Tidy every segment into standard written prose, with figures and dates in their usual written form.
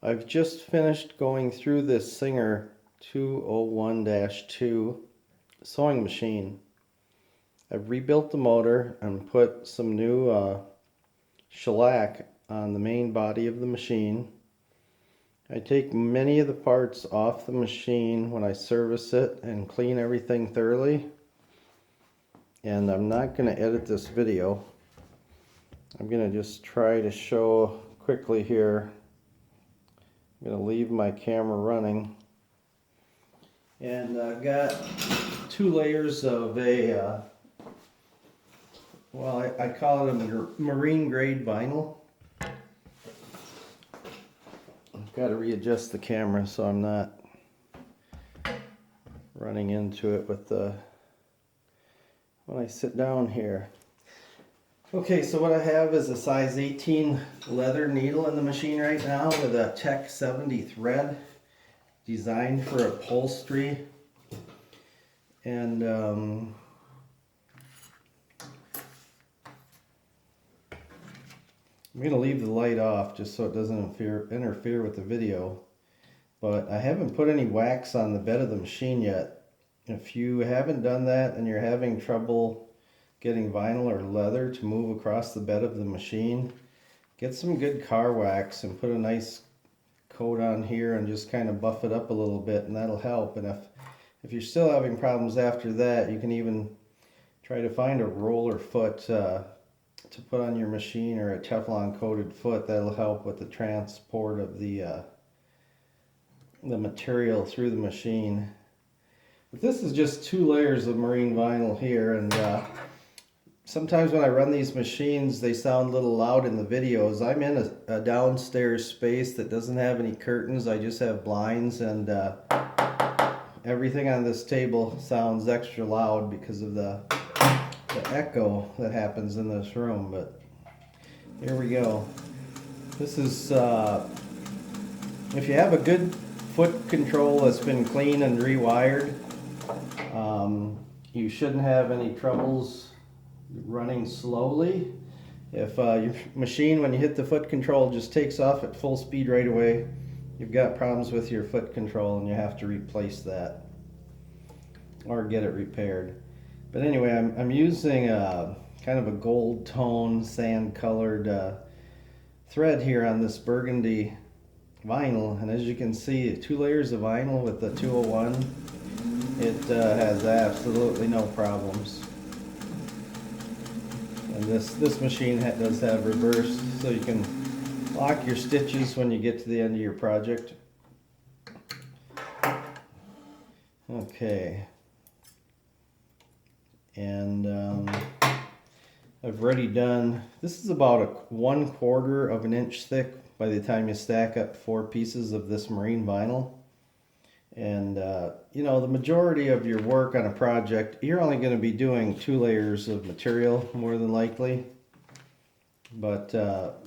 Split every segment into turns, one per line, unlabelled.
I've just finished going through this Singer 201-2 sewing machine. I've rebuilt the motor and put some new shellac on the main body of the machine. I take many of the parts off the machine when I service it and clean everything thoroughly. And I'm not going to edit this video. I'm going to just try to show quickly here. I'm going to leave my camera running. And I've got 2 layers of a, well, I call it a marine grade vinyl. I've got to readjust the camera so I'm not running into it with the, when I sit down here. Okay, so what I have is a size 18 leather needle in the machine right now with a Tech 70 thread designed for upholstery. And I'm going to leave the light off just so it doesn't interfere with the video. But I haven't put any wax on the bed of the machine yet. If you haven't done that and you're having trouble getting vinyl or leather to move across the bed of the machine, get some good car wax and put a nice coat on here and just kind of buff it up a little bit, and that'll help. And if you're still having problems after that, you can even try to find a roller foot to put on your machine, or a Teflon coated foot. That'll help with the transport of the material through the machine. But this is just 2 layers of marine vinyl here, and sometimes when I run these machines, they sound a little loud in the videos. I'm in a downstairs space that doesn't have any curtains. I just have blinds, and everything on this table sounds extra loud because of the echo that happens in this room. But here we go. This is, if you have a good foot control that's been cleaned and rewired, you shouldn't have any troubles running slowly. If your machine, when you hit the foot control, just takes off at full speed right away, you've got problems with your foot control and you have to replace that or get it repaired. But anyway, I'm using kind of a gold tone sand colored thread here on this burgundy vinyl, and as you can see, 2 layers of vinyl with the 201, it has absolutely no problems. And this machine does have reverse, so you can lock your stitches when you get to the end of your project. Okay. And I've already done, this is about 1/4 of an inch thick by the time you stack up 4 pieces of this marine vinyl. And you know, the majority of your work on a project, you're only going to be doing 2 layers of material more than likely. But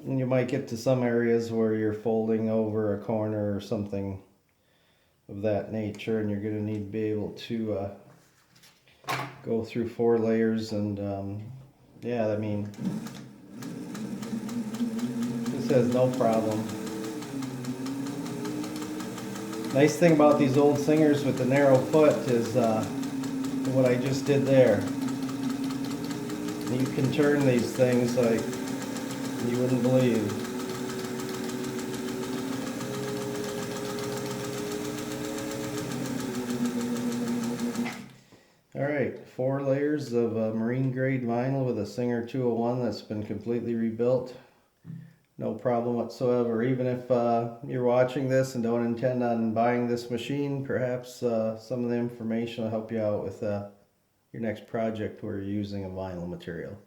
you might get to some areas where you're folding over a corner or something of that nature, and you're going to need to be able to go through 4 layers. And yeah, I mean, this has no problem. Nice thing about these old Singers with the narrow foot is what I just did there. You can turn these things like you wouldn't believe. Alright, 4 layers of marine grade vinyl with a Singer 201 that's been completely rebuilt. No problem whatsoever. Even if you're watching this and don't intend on buying this machine, perhaps some of the information will help you out with your next project where you're using a vinyl material.